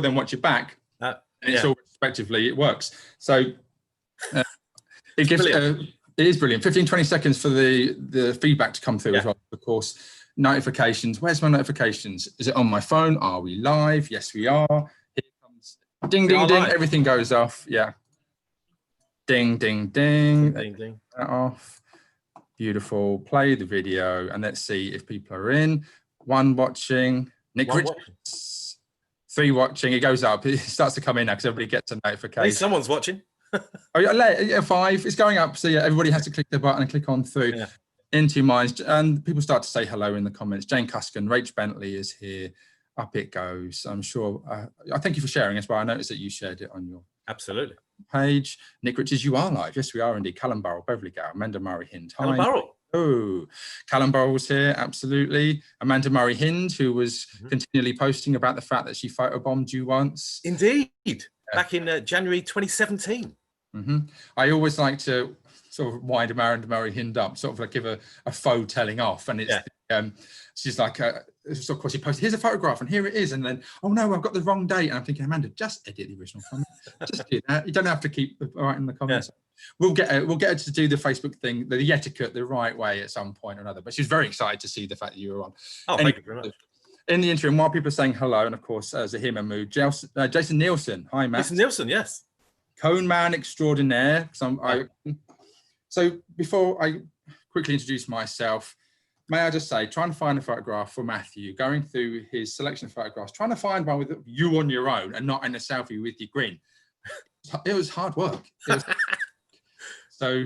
then watch it back. And it's all respectively, it works. So it gives it is brilliant. 15-20 seconds for the feedback to come through as well. Of course, notifications. Where's my notifications? Is it on my phone? Are we live? Yes, we are. Here comes ding, ding, ding. Live. Everything goes off. Yeah. Ding, ding, ding. Ding, ding. That off. Beautiful. Play the video and let's see if people are in. 1 watching. Nick Richards. 3 watching. It goes up. It starts to come in now because everybody gets a notification. At least someone's watching. Oh yeah, 5. It's going up. So yeah, everybody has to click the button and click on through. Yeah. Into minds, and people start to say hello in the comments. Jane Cuskin, Rach Bentley is here. Up it goes. I'm sure. I thank you for sharing as well. I noticed that you shared it on your page. Nick Richards, you are live. Yes, we are indeed. Callum Burrell, Beverly Gow, Amanda Murray Hind. Callum Burrell. Oh, Callum Burrell's here. Absolutely. Amanda Murray Hind, who was continually posting about the fact that she photobombed you once. Indeed. Back in January 2017. I always like to sort of wind Amanda Murray Hind up, sort of like give a faux telling off, and it's she's like, so of course she posted, here's a photograph and here it is, and then oh no, I've got the wrong date, and I'm thinking, Amanda, just edit the original comment, just do that. You don't have to keep writing the comments. We'll get her to do the Facebook thing, the etiquette, the right way at some point or another. But she's very excited to see the fact that you were on. Oh, thank you very much. In the interim, while people are saying hello, and of course, Zahir Mahmood, Jason Nielsen. Hi, Matt. Jason Nielsen, yes. Cone man extraordinaire. So before I quickly introduce myself, may I just say, trying to find a photograph for Matthew, going through his selection of photographs, trying to find one with you on your own and not in a selfie with your grin. It was hard work. So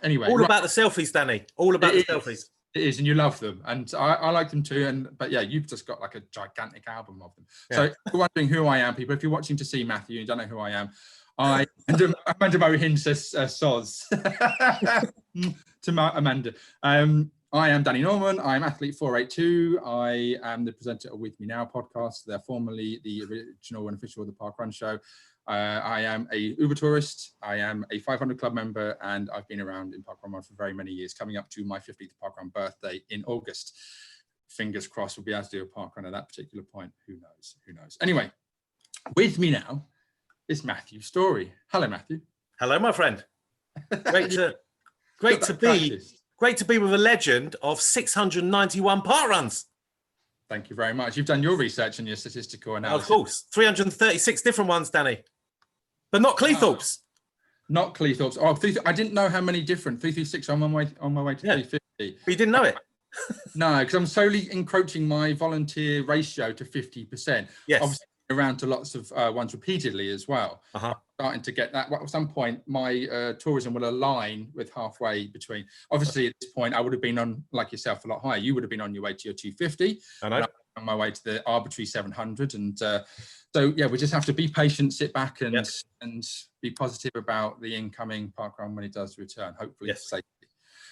anyway. All about the selfies, Danny. All about the selfies. It is, and you love them. And I like them too. But yeah, you've just got like a gigantic album of them. So if you're wondering who I am, people, if you're watching to see Matthew and you don't know who I am, Amanda Murray Hind says soz to Amanda. I am Danny Norman. I'm Athlete 482. I am the presenter of With Me Now podcast. They're formerly the original and official of the Parkrun show. I am a Uber tourist. I am a 500 club member, and I've been around in parkrun for very many years, coming up to my 50th parkrun birthday in August. Fingers crossed we'll be able to do a parkrun at that particular point. Who knows? Who knows? Anyway, with me now is Matthew Storey. Hello, Matthew. Hello, my friend. Great to be with a legend of 691 parkruns. Thank you very much. You've done your research and your statistical analysis. Of course, 336 different ones, Danny, but not Cleethorpes. Not Cleethorpes. Oh, I didn't know how many different. 336 on my way to 350. But you didn't know it. No, because I'm slowly encroaching my volunteer ratio to 50%. Yes. Obviously, around to lots of ones repeatedly as well. Starting to get that. At some point, my tourism will align with halfway between. Obviously, at this point, I would have been on, like yourself, a lot higher. You would have been on your way to your 250. I know. On my way to the arbitrary 700. And so, yeah, we just have to be patient, sit back and be positive about the incoming parkrun when it does return, hopefully safely.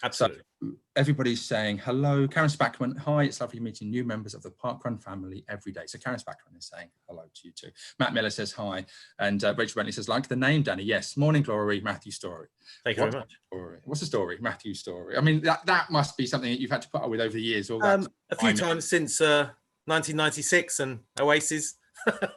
Absolutely. So everybody's saying hello. Karen Spackman, hi, it's lovely meeting new members of the Parkrun family every day. So Karen Spackman is saying hello to you too. Matt Miller says hi. And Rachel Bentley says, like the name, Danny. Yes, morning glory, Matthew Storey. Thank you very much. What's the story? Matthew Storey. I mean, that must be something that you've had to put up with over the years. All a few times since 1996 and Oasis.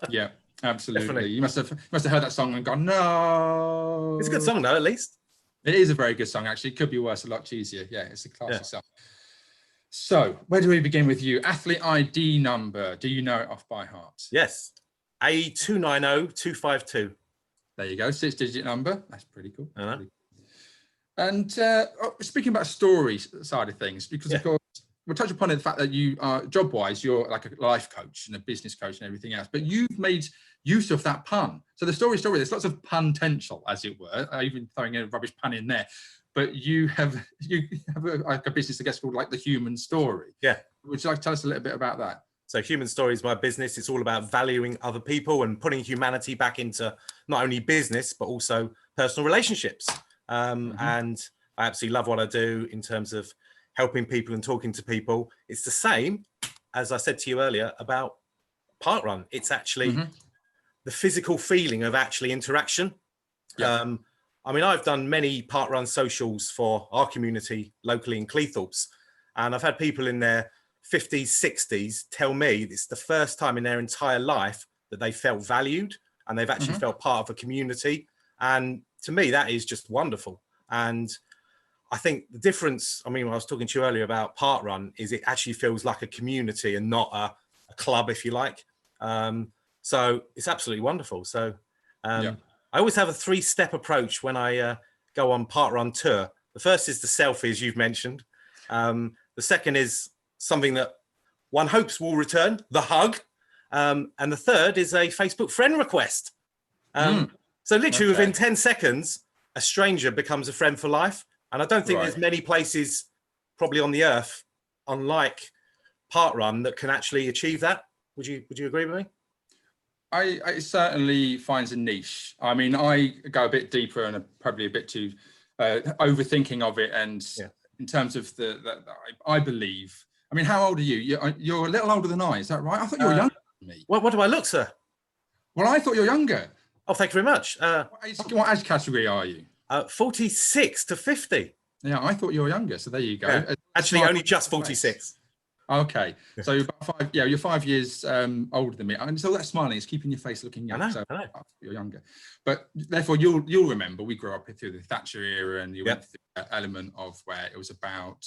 Yeah, absolutely. Definitely. You must have heard that song and gone, no. It's a good song though, at least. It is a very good song, actually. It could be worse, a lot cheesier. Yeah, it's a classic song. So, where do we begin with you? Athlete ID number. Do you know it off by heart? Yes. A290252. There you go. 6-digit number. That's pretty cool. I know. And speaking about stories side of things, because of course, we'll touch upon the fact that you are, job-wise, you're like a life coach and a business coach and everything else, but you've made use of that pun. So the story, there's lots of pun potential, as it were, even throwing a rubbish pun in there. But you have a business, I guess, called like The Human Story. Yeah. Would you like to tell us a little bit about that? So Human Story is my business. It's all about valuing other people and putting humanity back into not only business, but also personal relationships. And I absolutely love what I do in terms of helping people and talking to people. It's the same, as I said to you earlier, about parkrun. It's actually the physical feeling of actually interaction. I mean, I've done many parkrun socials for our community locally in Cleethorpes, and I've had people in their 50s, 60s tell me it's the first time in their entire life that they felt valued and they've actually felt part of a community. And to me, that is just wonderful. And I think the difference, I mean, I was talking to you earlier about parkrun, is it actually feels like a community and not a club, if you like. So it's absolutely wonderful. So I always have a 3-step approach when I go on parkrun tour. The first is the selfies you've mentioned. The second is something that one hopes will return, the hug. And the third is a Facebook friend request. So literally within 10 seconds, a stranger becomes a friend for life. And I don't think there's many places probably on the earth, unlike parkrun, that can actually achieve that. Would you agree with me? It certainly finds a niche. I mean, I go a bit deeper and probably a bit too overthinking of it. And in terms of I believe, I mean, how old are you? You're a little older than I, is that right? I thought you were younger than me. What do I look, sir? Well, I thought you were younger. Oh, thank you very much. What age category are you? 46 to 50. Yeah, I thought you were younger. So there you go. Yeah. Actually, only just 46. Okay, so you're 5 years older than me, and so that smiling is keeping your face looking young. I know. You're younger, but therefore you'll remember we grew up through the Thatcher era, and you went through that element of where it was about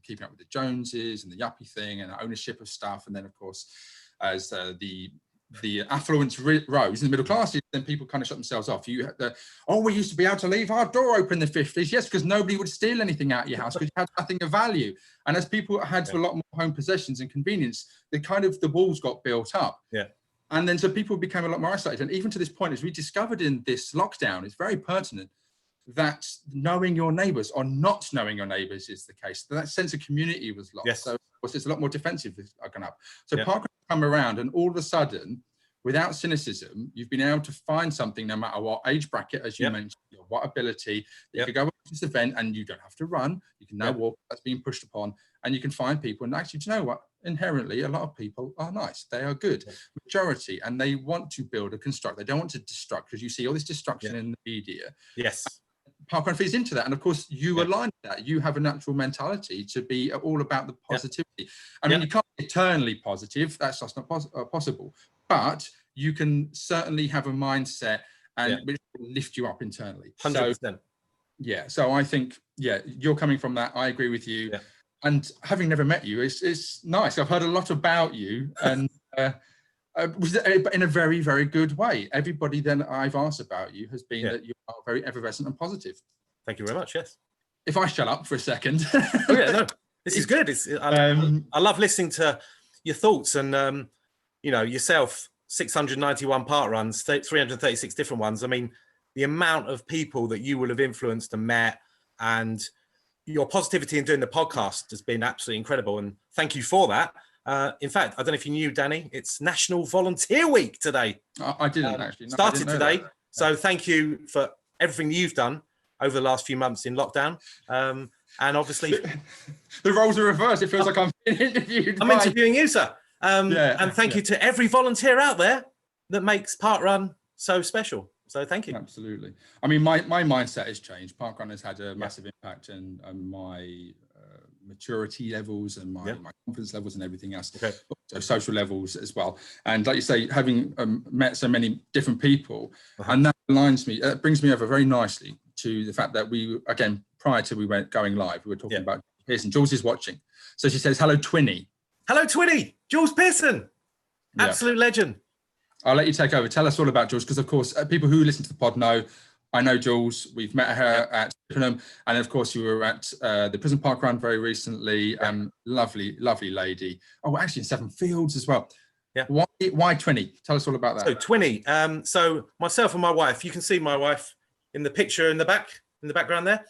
keeping up with the Joneses and the yuppie thing and ownership of stuff, and then of course as the affluence rose in the middle classes, then people kind of shut themselves off. We used to be able to leave our door open in the 50s. Yes, because nobody would steal anything out of your house because you had nothing of value. And as people had a lot more home possessions and convenience, the walls got built up. Yeah. And then so people became a lot more isolated. And even to this point, as we discovered in this lockdown, it's very pertinent that knowing your neighbours or not knowing your neighbours is the case. That sense of community was lost. Yes. So of course, it's a lot more defensive gone up. So parkrun come around, and all of a sudden, without cynicism, you've been able to find something, no matter what age bracket, as you mentioned, or what ability, you could go to this event and you don't have to run. You can now walk. That's being pushed upon, and you can find people. And actually, do you know what? Inherently, a lot of people are nice. They are good, majority, and they want to build a construct. They don't want to destruct, because you see all this destruction in the media. Yes. Parkrun feeds into that, and of course you align with that. You have a natural mentality to be all about the positivity. I mean, you can't be eternally positive, that's just not possible, but you can certainly have a mindset and which will lift you up internally. 100%. So I think you're coming from that. I agree with you. And having never met you, it's nice. I've heard a lot about you, and in a very, very good way. Everybody then I've asked about you has been that you are very effervescent and positive. Thank you very much. Yes. If I shut up for a second. This is good. I love listening to your thoughts, and yourself, 691 parkruns, 336 different ones. I mean, the amount of people that you will have influenced and met, and your positivity in doing the podcast has been absolutely incredible. And thank you for that. In fact, I don't know if you knew, Danny, it's National Volunteer Week today. I didn't actually. No, started today. That. So thank you for everything you've done over the last few months in lockdown. And obviously... the roles are reversed. It feels like I'm being interviewed. I'm interviewing you, sir. And thank you to every volunteer out there that makes parkrun so special. So thank you. Absolutely. I mean, my mindset has changed. Parkrun has had a massive impact on my maturity levels and my confidence levels and everything else. So social levels as well. And like you say, having met so many different people, and that brings me over very nicely to the fact that prior to going live, we were talking about Pearson. Jules is watching. So she says, hello, Twinny. Hello, Twinny. Jules Pearson. Absolute legend. I'll let you take over. Tell us all about Jules, because of course, people who listen to the pod know, I know Jules. We've met her at Chippenham, and of course, you were at the Prison Parkrun very recently. Lovely, lovely lady. Oh, actually, in Seven Fields as well. Yeah. Why Twinny? Tell us all about that. So Twinny. So myself and my wife. You can see my wife in the picture in the background there.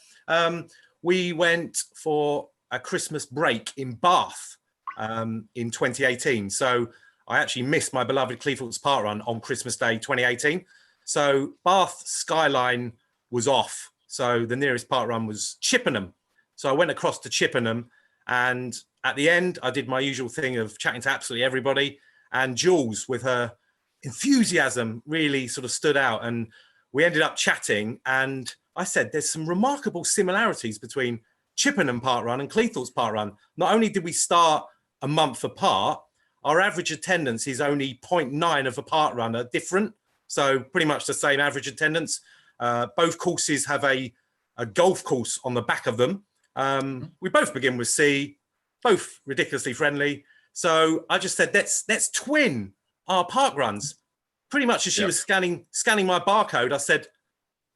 We went for a Christmas break in Bath in 2018. So I actually missed my beloved Cleethorpes parkrun on Christmas Day 2018. So Bath skyline was off. So the nearest parkrun was Chippenham. So I went across to Chippenham, and at the end, I did my usual thing of chatting to absolutely everybody. And Jules, with her enthusiasm, really sort of stood out. And we ended up chatting. And I said, there's some remarkable similarities between Chippenham parkrun and Cleethorpes parkrun. Not only did we start a month apart, our average attendance is only 0.9 of a park runner different. So pretty much the same average attendance. Both courses have a golf course on the back of them. We both begin with C, both ridiculously friendly. So I just said, let's twin our park runs. Pretty much as she was scanning my barcode, I said,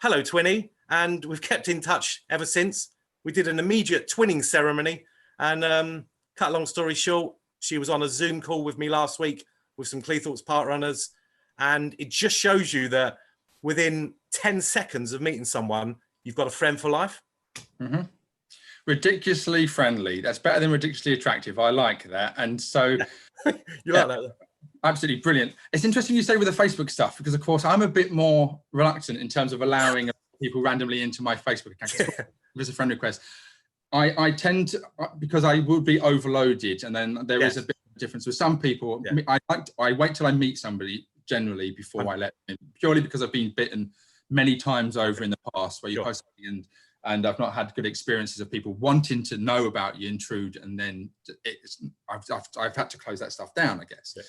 hello, Twinny. And we've kept in touch ever since. We did an immediate twinning ceremony. And cut a long story short, she was on a Zoom call with me last week with some Cleethorpes park runners. And it just shows you that within 10 seconds of meeting someone, you've got a friend for life. Mm-hmm. Ridiculously friendly. That's better than ridiculously attractive. I like that. And so you like that? Absolutely brilliant. It's interesting you say with the Facebook stuff, because of course I'm a bit more reluctant in terms of allowing people randomly into my Facebook account. There's a friend request. I tend to, because I would be overloaded, and then there is a bit of a difference with some people. I wait till I meet somebody generally before I let them in, purely because I've been bitten many times over in the past where you post something and I've not had good experiences of people wanting to know about you, intrude, and then I've had to close that stuff down, I guess. Yeah.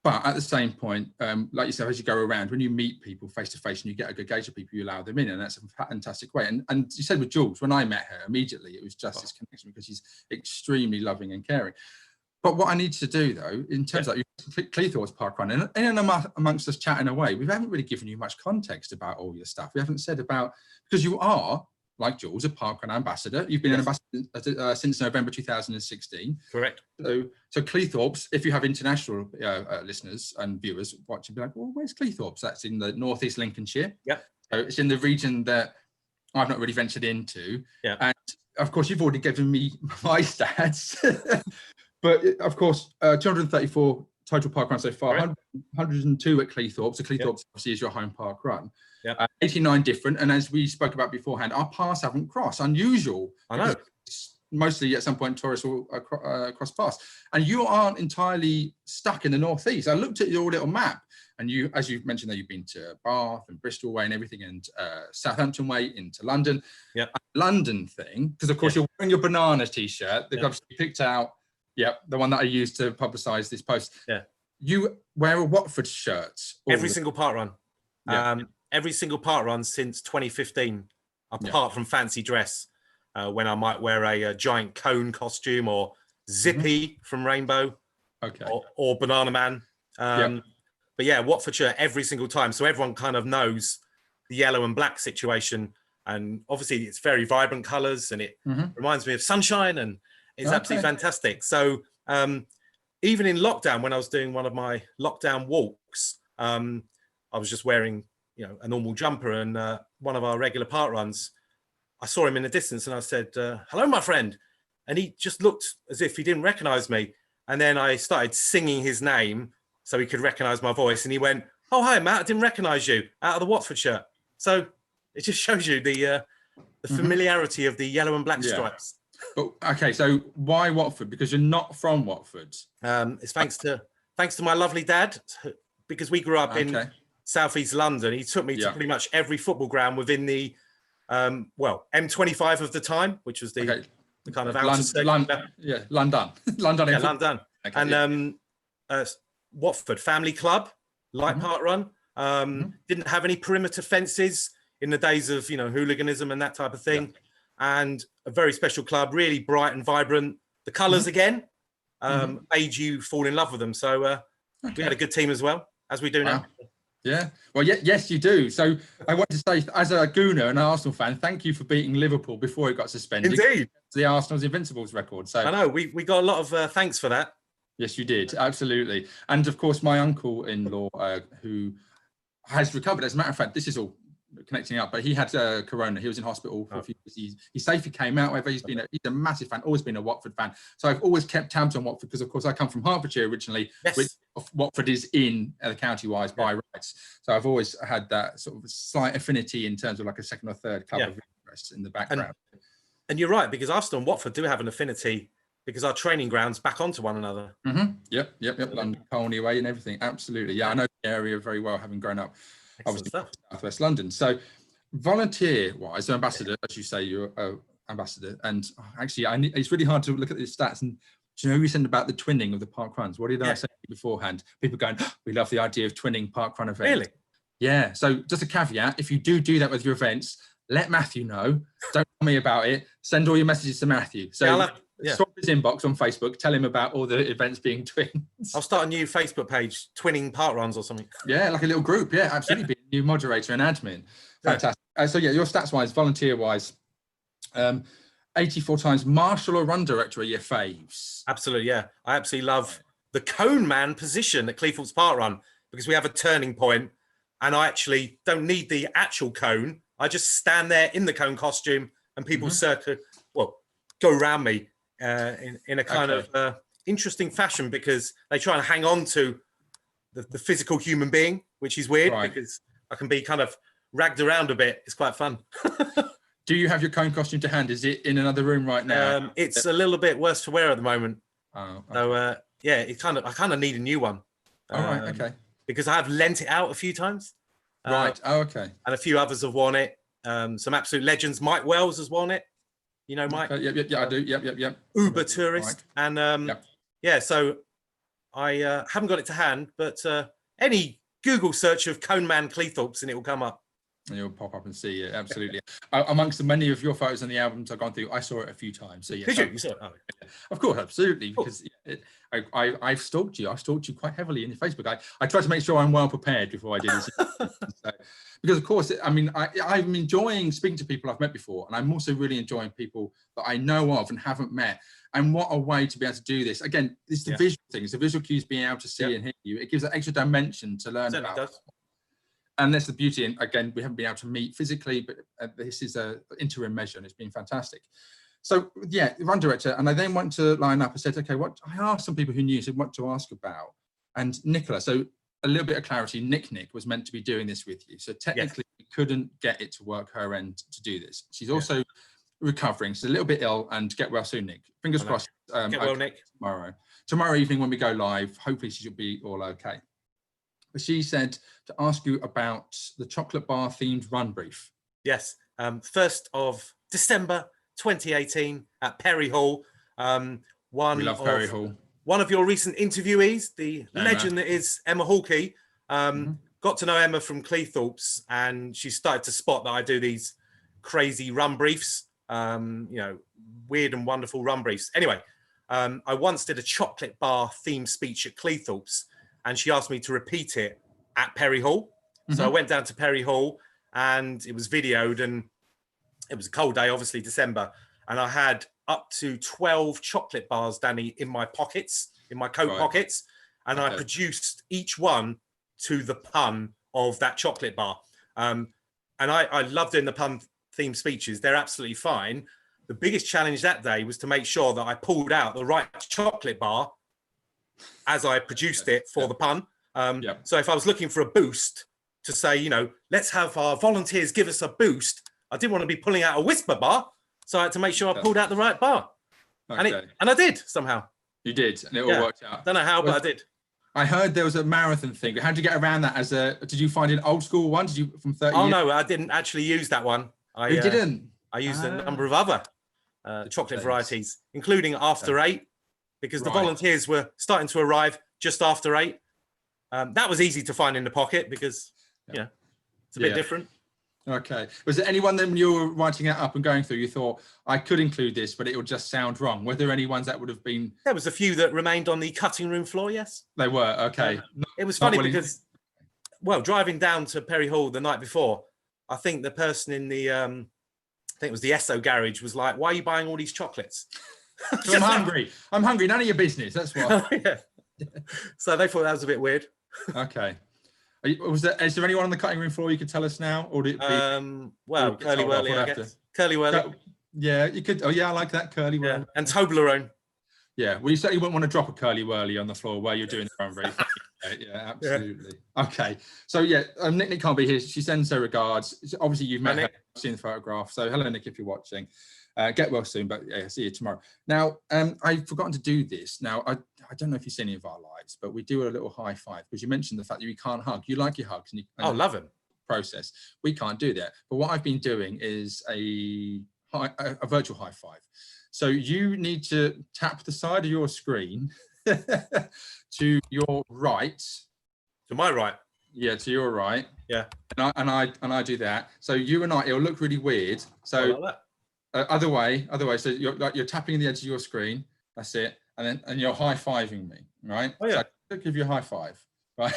But at the same point, like you said, as you go around, when you meet people face to face and you get a good gauge of people, you allow them in, and that's a fantastic way. And you said with Jules, when I met her, immediately it was just this connection because she's extremely loving and caring. But what I need to do, though, in terms of Cleethorpes parkrun, in and amongst us chatting away, we haven't really given you much context about all your stuff. We haven't said about, because you are, like Jules, a parkrun ambassador. You've been an ambassador since November 2016. Correct. So Cleethorpes, if you have international listeners and viewers watching, be like, well, where's Cleethorpes? That's in the northeast Lincolnshire. Yeah. So it's in the region that I've not really ventured into. Yeah. And of course, you've already given me my stats. But of course, 234 total parkruns so far, 102 at Cleethorpes. So Cleethorpes obviously is your home parkrun. 89 different, and as we spoke about beforehand, our paths haven't crossed. Unusual. I know. Mostly at some point tourists will cross paths, and you aren't entirely stuck in the northeast. I looked at your little map, and you, as you've mentioned, that you've been to Bath and Bristol way and everything, and Southampton way into London. Yeah. London thing, because of course you're wearing your banana t-shirt. They've obviously picked out. Yeah, the one that I used to publicise this post. Yeah. You wear a Watford shirt. Every single park run. Yeah. Every single park run since 2015, apart from fancy dress, when I might wear a giant cone costume or Zippy from Rainbow, or Banana Man. But yeah, Watford shirt every single time. So everyone kind of knows the yellow and black situation. And obviously it's very vibrant colours, and it reminds me of sunshine, and it's absolutely fantastic. So even in lockdown, when I was doing one of my lockdown walks, I was just wearing, a normal jumper, and one of our regular park runs, I saw him in the distance, and I said, hello, my friend. And he just looked as if he didn't recognize me. And then I started singing his name so he could recognize my voice. And he went, oh, hi, Matt, I didn't recognize you, out of the Watford shirt. So it just shows you the familiarity of the yellow and black stripes. Oh, okay, so why Watford? Because you're not from Watford. It's thanks to my lovely dad, because we grew up in southeast London. He took me to pretty much every football ground within the M25 of the time, which was the kind of outer London. London. London. Okay, and Watford Family Club, light park run. Didn't have any perimeter fences in the days of hooliganism and that type of thing. Yeah. And a very special club, really bright and vibrant. The colours again made you fall in love with them. So we had a good team as well, as we do now. Yeah, well, yes, you do. So I want to say, as a Gooner and an Arsenal fan, thank you for beating Liverpool before it got suspended. Indeed. The Arsenal's Invincibles record. So I know, we got a lot of thanks for that. Yes, you did. Absolutely. And of course, my uncle-in-law, who has recovered, as a matter of fact, this is all connecting up, but he had corona. He was in hospital for a few years. He safely came out. However, he's a massive fan, always been a Watford fan. So I've always kept tabs on Watford, because of course I come from Hertfordshire originally, which Watford is in the county-wise by rights. So I've always had that sort of slight affinity in terms of like a second or third club of interest in the background. And you're right, because Arsenal and Watford do have an affinity, because our training grounds back onto one another. Yep. London, Colney way and everything. Absolutely. Yeah, I know the area very well, having grown up. Obviously, Southwest London. So, volunteer-wise, so ambassador, as you say, you're an ambassador. And actually, it's really hard to look at the stats. And do you know you said about the twinning of the park runs? What did I say? beforehand. People going, oh, we love the idea of twinning parkrun events. Really? Yeah. So just a caveat: if you do that with your events, let Matthew know. Don't tell me about it. Send all your messages to Matthew. So swap his inbox on Facebook. Tell him about all the events being twinned. I'll start a new Facebook page, Twinning Parkruns or something. Yeah, like a little group. Yeah, absolutely. Be a new moderator and admin. Fantastic. So yeah, your stats wise, volunteer wise, 84 times. Marshal or run director are your faves. Absolutely, yeah. I absolutely love the cone man position at Cleethorpes Parkrun because we have a turning point and I actually don't need the actual cone. I just stand there in the cone costume and people go around me in a kind of interesting fashion because they try and hang on to the physical human being, which is weird because I can be kind of ragged around a bit. It's quite fun. Do you have your cone costume to hand? Is it in another room right now? It's a little bit worse for wear at the moment. Oh, okay. So yeah, I kind of need a new one. All right, okay. Because I have lent it out a few times. Right. Oh, okay. And a few others have worn it. Some absolute legends. Mike Wells has worn it. You know, Mike. Yeah, I do. Yep. Uber tourist. Mike. And yeah, so I haven't got it to hand, but any Google search of Cone Man Cleethorpes and it will come up. And you'll pop up and see it. Absolutely. Amongst the many of your photos in the albums I've gone through, I saw it a few times. So yeah. Did you? You saw it? Oh, yeah. Of course, absolutely. Because I've stalked you. I've stalked you quite heavily in your Facebook. I try to make sure I'm well prepared before I do this. So, because of course, I mean, I'm enjoying speaking to people I've met before, and I'm also really enjoying people that I know of and haven't met. And what a way to be able to do this. Again, it's the visual thing. It's the visual cues being able to see and hear you. It gives that extra dimension to learn about. Does. And that's the beauty. And again, we haven't been able to meet physically, but this is an interim measure and it's been fantastic. So yeah, run director. And I then went to line up and said, okay, what I asked some people who knew, said what to ask about. And Nicola, so a little bit of clarity, Nick was meant to be doing this with you. So technically we couldn't get it to work her end to do this. She's also recovering. She's a little bit ill and get well soon, Nick. Fingers crossed. Get well, Nick. Tomorrow evening when we go live, hopefully she should be all okay. But she said to ask you about the chocolate bar themed run brief. Yes, 1st of December 2018 at Perry Hall. We love Perry Hall. One of your recent interviewees, the legend that is Emma Hawkey, got to know Emma from Cleethorpes, and she started to spot that I do these crazy run briefs, you know, weird and wonderful run briefs. Anyway, I once did a chocolate bar themed speech at Cleethorpes, and she asked me to repeat it at Perry Hall. So I went down to Perry Hall and it was videoed, and it was a cold day, obviously December. And I had up to 12 chocolate bars, Danny, in my pockets, in my coat pockets. And I produced each one to the pun of that chocolate bar. And I love doing the pun themed speeches. They're absolutely fine. The biggest challenge that day was to make sure that I pulled out the right chocolate bar as I produced it for the pun. So if I was looking for a boost to say, you know, let's have our volunteers give us a boost, I didn't want to be pulling out a whisper bar. So I had to make sure I pulled out the right bar. And I did somehow. You did, and it all worked out. Don't know how, but I did. I heard there was a marathon thing. How did you get around that? Did you find an old school one? Did you from 30 years? No, I didn't actually use that one. You didn't? I used a number of other chocolate varieties, including after 8. Because the volunteers were starting to arrive just after 8. That was easy to find in the pocket because, you know, it's a bit different. Okay. Was there anyone that when you were writing it up and going through, you thought, I could include this, but it would just sound wrong? Were there any ones that would have been? There was a few that remained on the cutting room floor, yes. They were, okay. It was funny because, well, driving down to Perry Hall the night before, I think the person in the, I think it was the Esso garage was like, why are you buying all these chocolates? I'm hungry. I'm hungry. None of your business. That's why. So they thought that was a bit weird. Okay. Is there anyone on the cutting room floor you could tell us now, or did it be? Well, Curly Whirly, I guess. Curly Whirly. Yeah, you could. Oh, yeah, I like that Curly Whirly. Yeah. And Toblerone. Yeah, well, you certainly wouldn't want to drop a Curly Whirly on the floor while you're doing the run brief. Yeah, absolutely. Yeah. Okay, so yeah, Nick can't be here. She sends her regards. Obviously, you've met her, seen the photograph. So hello, Nick, if you're watching. Get well soon, but yeah, see you tomorrow. Now, I've forgotten to do this. Now, I don't know if you've seen any of our lives, but we do a little high five because you mentioned the fact that we can't hug. You like your hugs, and you love them. Process. We can't do that. But what I've been doing is a virtual high five. So you need to tap the side of your screen to your right. To my right. Yeah, to your right. Yeah. And I do that. So you and it'll look really weird. So like other way. So you're tapping the edge of your screen. That's it. And you're high-fiving me, right? Oh yeah. So I'll give you a high five, right?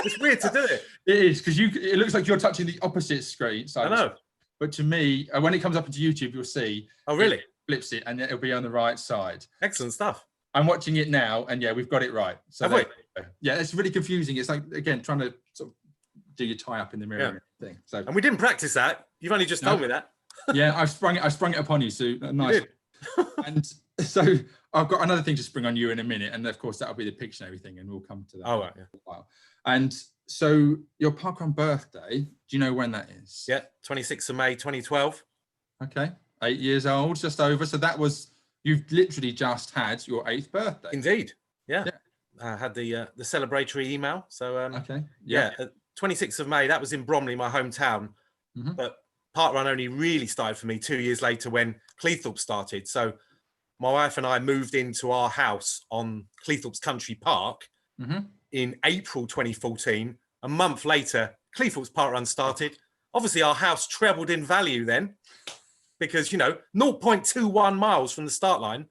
It's weird to do it. It is, because it looks like you're touching the opposite screen. I know. But to me, when it comes up into YouTube, you'll see. Oh really? It flips it, and it'll be on the right side. Excellent stuff. I'm watching it now, and yeah, we've got it right. So Have we? Yeah, it's really confusing. It's like, again, trying to sort of do your tie up in the mirror thing. So, and we didn't practice that. You've only just told me that. Yeah, I sprung it upon you, Sue. Nice. And so I've got another thing to spring on you in a minute, and of course that'll be the picture and everything, and we'll come to that. Oh right, yeah. And so your parkrun birthday, do you know when that is? Yeah, 26th of May 2012. Okay, 8 years old, just over. So you've literally just had your 8th birthday. Indeed. Yeah. I had the celebratory email. So okay. 26th of May, that was in Bromley, my hometown. But parkrun only really started for me 2 years later when Cleethorpes started. So my wife and I moved into our house on Cleethorpes Country Park in April 2014. A month later, Cleethorpes Parkrun started. Obviously, our house trebled in value then, because 0.21 miles from the start line.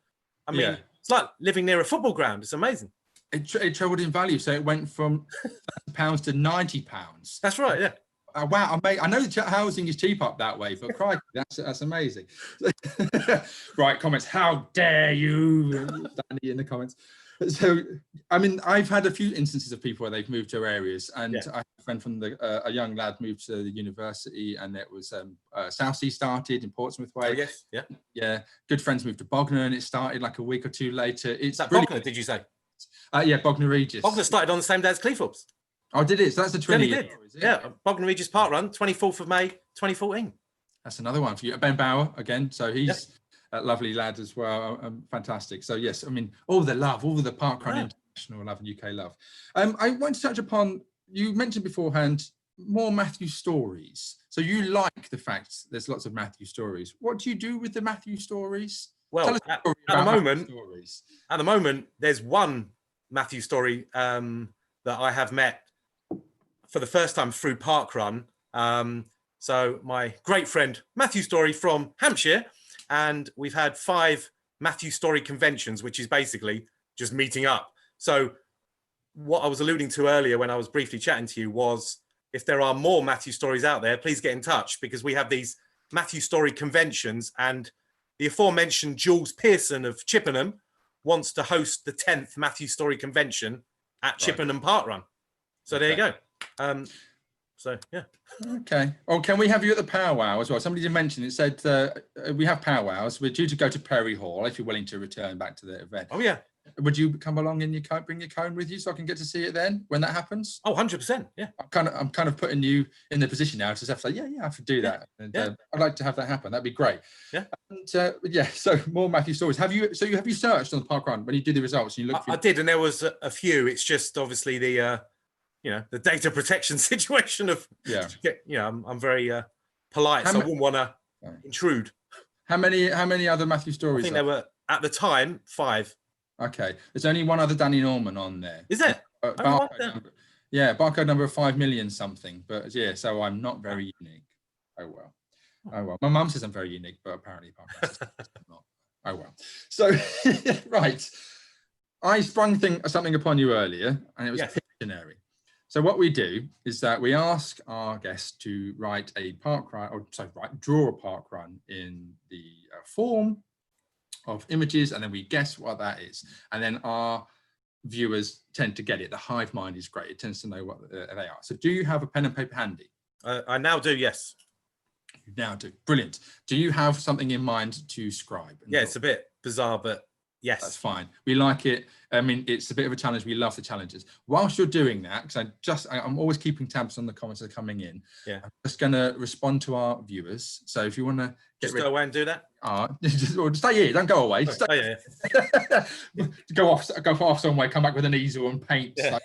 I mean, it's like living near a football ground. It's amazing. It trebled in value, so it went from £30 to £90. That's right. Yeah. Wow, I know the housing is cheap up that way, but crikey, that's amazing. Right, comments. How dare you, Danny, in the comments. So, I mean, I've had a few instances of people where they've moved to areas, and I have a friend from a young lad moved to the university, and it was Southsea started in Portsmouth way. Oh, yes, yeah. Good friends moved to Bognor, and it started like a week or two later. It's that Bognor, did you say? Yeah, Bognor Regis. Bognor started on the same day as Cleethorpes. Oh, did it? So that's the 20 year. Yeah, Bognor Regis Parkrun, 24th of May, 2014. That's another one for you. Ben Bauer, again. So he's a lovely lad as well. Fantastic. So, yes, I mean, all the love, all the parkrun international love and UK love. I want to touch upon, you mentioned beforehand, more Matthew stories. So you like the fact there's lots of Matthew stories. What do you do with the Matthew stories? Well, at the moment, there's one Matthew story that I have met for the first time through parkrun. So my great friend Matthew Storey from Hampshire, and we've had 5 Matthew Storey conventions, which is basically just meeting up. So what I was alluding to earlier when I was briefly chatting to you was, if there are more Matthew Stories out there, please get in touch, because we have these Matthew Storey conventions, and the aforementioned Jules Pearson of Chippenham wants to host the 10th Matthew Storey convention at Chippenham Parkrun. So there you go. So yeah. Okay. Oh, can we have you at the powwow as well? Somebody did mention it. Said we have powwows. We're due to go to Perry Hall if you're willing to return back to the event. Oh yeah. Would you come along and bring your cone with you so I can get to see it then when that happens? Oh, 100%. Yeah. I'm kind of putting you in the position now to have to say, yeah, I have to do that. And I'd like to have that happen. That'd be great. Yeah. And, so more Matthew stories. Have you searched on the parkrun when you did the results and you looked? I did, and there was a few. It's just obviously the the data protection situation of I'm very polite, so I wouldn't want to intrude. How many other Matthew stories? I think there were at the time 5. Okay, there's only one other Danny Norman on there. Is there? Barcode number of 5 million something. But yeah, so I'm not very unique. Oh well. My mum says I'm very unique, but apparently I'm not. Oh well. So right, I sprung something upon you earlier, and it was Pictionary. So what we do is that we ask our guests to write a draw a parkrun in the form of images, and then we guess what that is, and then our viewers tend to get it. The hive mind is great; it tends to know what they are. So, do you have a pen and paper handy? I now do. Yes. You now do. Brilliant. Do you have something in mind to scribe? Yeah, it's a bit bizarre, but yes, that's fine. We like it. I mean, it's a bit of a challenge. We love the challenges. Whilst you're doing that, because I'm always keeping tabs on the comments that are coming in. Yeah. I'm just going to respond to our viewers. So if you want to go away and do that. Just stay here. Don't go away. Go off somewhere. Come back with an easel and paint. Yeah.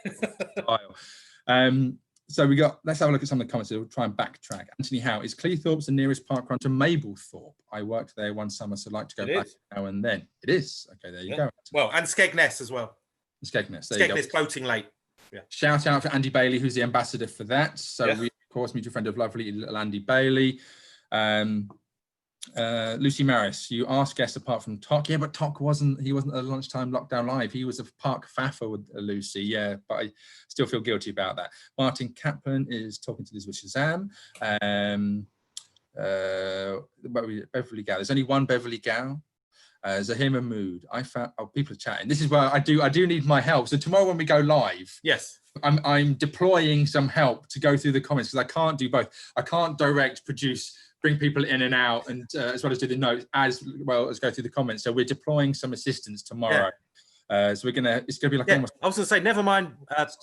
So let's have a look at some of the comments. We'll try and backtrack. Anthony Howe, is Cleethorpes the nearest parkrun to Mablethorpe? I worked there one summer, so I'd like to go back now and then. It is. Okay, there you go. Well, and Skegness as well. Skegness, there Skegness you go. Boating Lake. Yeah. Shout out for Andy Bailey, who's the ambassador for that. So we, of course, mutual friend of lovely little Andy Bailey. Lucy Maris, you asked guests apart from Tok. Yeah, but Tok wasn't at lunchtime lockdown live. He was a park faffer with Lucy. Yeah, but I still feel guilty about that. Martin Kaplan is talking to Elizabeth Shazam. Beverly Gow. There's only one Beverly Gow. Zahima Mood. I found people are chatting. This is where I do need my help. So tomorrow when we go live, yes, I'm deploying some help to go through the comments because I can't do both. I can't direct, produce, bring people in and out, and as well as do the notes, as well as go through the comments. So we're deploying some assistance tomorrow. So it's gonna be like almost. I was gonna say, never mind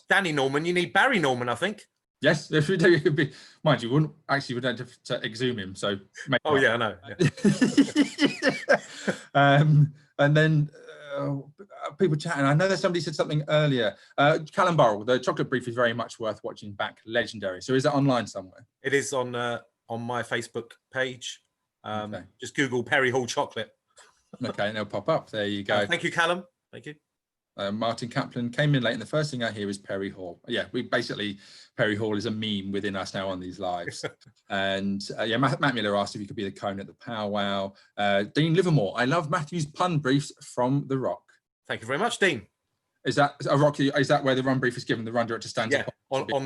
Danny Norman. You need Barry Norman, I think. Yes, if we do, it could be. Mind you, wouldn't have to exhume him. So. Yeah, I know. Yeah. And then people chatting. I know that somebody said something earlier. Callum Burrell, the chocolate brief is very much worth watching back. Legendary. So is it online somewhere? It is on my Facebook page. Just Google Perry Hall chocolate. Okay, and it'll pop up. There you go. Thank you, Callum. Thank you. Martin Kaplan came in late, and the first thing I hear is Perry Hall. Yeah, Perry Hall is a meme within us now on these lives. And Matt Miller asked if you could be the cone at the powwow. Dean Livermore, I love Matthew's pun briefs from The Rock. Thank you very much, Dean. Is that a rock? Is that where the run brief is given? The run director stands up on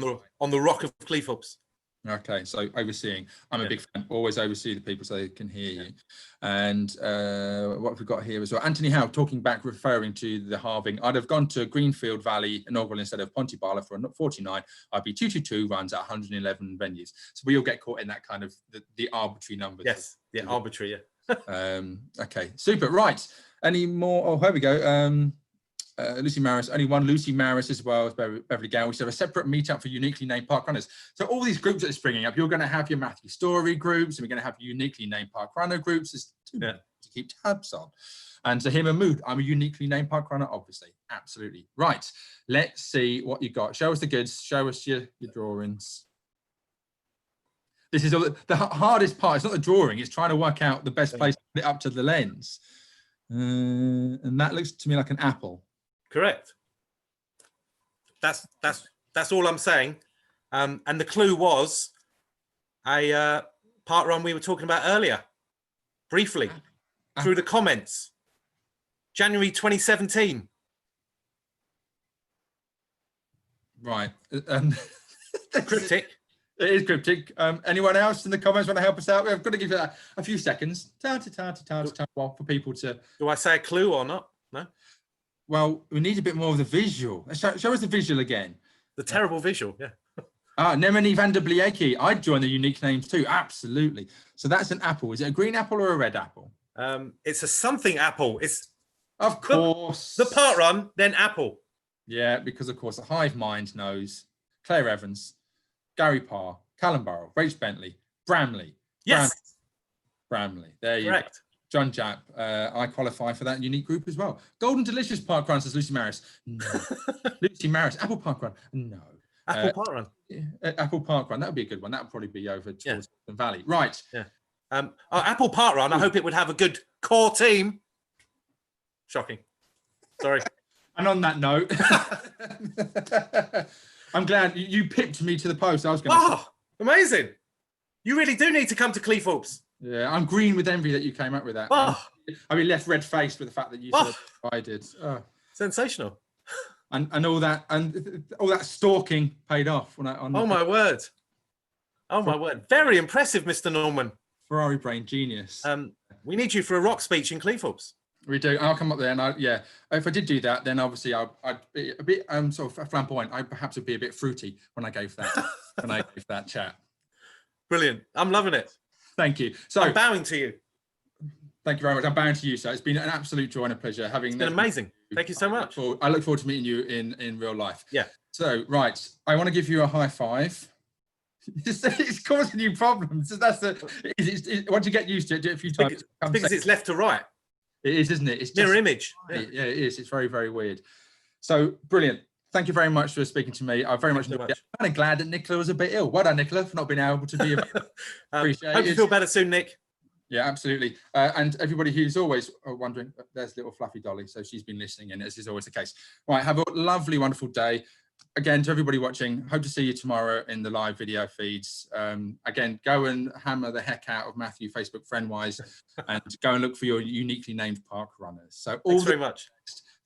the rock of Cleethorpes. Okay, so overseeing. I'm a big fan. Always oversee the people so they can hear you. And what have we got here as well? Anthony Howe talking back, referring to the halving. I'd have gone to Greenfield Valley inaugural instead of Pontebala for 49. I'd be 222 runs at 111 venues. So we all get caught in that kind of the arbitrary numbers. Yes, arbitrary. Yeah. Okay, super. Right. Any more? Oh, here we go. Lucy Maris, only one Lucy Maris as well as Beverly Gow. We should have a separate meetup for uniquely named park runners. So all these groups that are springing up, you're going to have your Matthew Storey groups, and we're going to have uniquely named park runner groups. There's too many to keep tabs on. And Zahima Mood, I'm a uniquely named park runner, obviously. Absolutely. Right. Let's see what you got. Show us the goods. Show us your drawings. This is the hardest part. It's not the drawing. It's trying to work out the best place to put it up to the lens. And that looks to me like an apple. Correct. That's all I'm saying. And the clue was a part run we were talking about earlier, briefly, through the comments. January 2017. Right. Cryptic. It is cryptic. Anyone else in the comments want to help us out? We've got to give it a few seconds. For people to. Do I say a clue or not? No. Well, we need a bit more of the visual. Show us the visual again. The terrible visual, yeah. Nemini van der Blieke. I'd join the unique names too. Absolutely. So that's an apple. Is it a green apple or a red apple? It's a something apple. It's of course the part run, then apple. Yeah, because of course the hive mind knows Claire Evans, Gary Parr, Callum Burrell, Rach Bentley, Bramley. Yes. Bramley. There you Correct. go. John Japp, I qualify for that unique group as well. Golden Delicious Park Run, says Lucy Maris. No. Lucy Maris, Apple Park Run. No. Apple Park Run. Apple Park Run. That would be a good one. That would probably be over towards the valley. Right. Yeah. Apple Park Run. I hope it would have a good core team. Shocking. Sorry. And on that note, I'm glad you pipped me to the post. I was going to. Oh, amazing! You really do need to come to Cleethorpes. Yeah, I'm green with envy that you came up with that. Oh. I mean, left red-faced with the fact that you said I did. Oh. Sensational. And all that stalking paid off. My word! Oh my word! Very impressive, Mr. Norman. Ferrari brain genius. We need you for a rock speech in Cleethorpes. We do. I'll come up there, and if I did do that, then obviously I'd be a bit sort of flamboyant. I perhaps would be a bit fruity when I gave that chat. Brilliant! I'm loving it. Thank you. So I'm bowing to you. Thank you very much. I'm bowing to you, sir. It's been an absolute joy and a pleasure having. It's been amazing. Thank you so much. I look forward to meeting you in real life. Yeah. So right, I want to give you a high five. It's causing you problems. That's once you get used to it, do it a few times. Because it's left to right. It is, isn't it? It's mirror image. Yeah, it is. It's very, very weird. So brilliant. thank you very much for speaking to me. I very much Thank you enjoyed much. it. I'm kind of glad that Nicola was a bit ill. Well done, Nicola, for not being able to be appreciated. Hope you feel better soon, Nick. Yeah, absolutely. And everybody who's always wondering, there's little fluffy Dolly. So she's been listening in, as is always the case. Right, have a lovely, wonderful day. Again, to everybody watching, hope to see you tomorrow in the live video feeds. Again, go and hammer the heck out of Matthew Facebook friend-wise and go and look for your uniquely named park runners. So Thanks very much.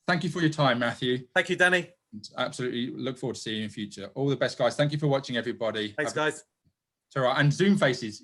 Thank you for your time, Matthew. Thank you, Danny. Absolutely look forward to seeing you in future. All the best, guys. Thank you for watching, everybody. Thanks, guys. It's all right. And Zoom faces.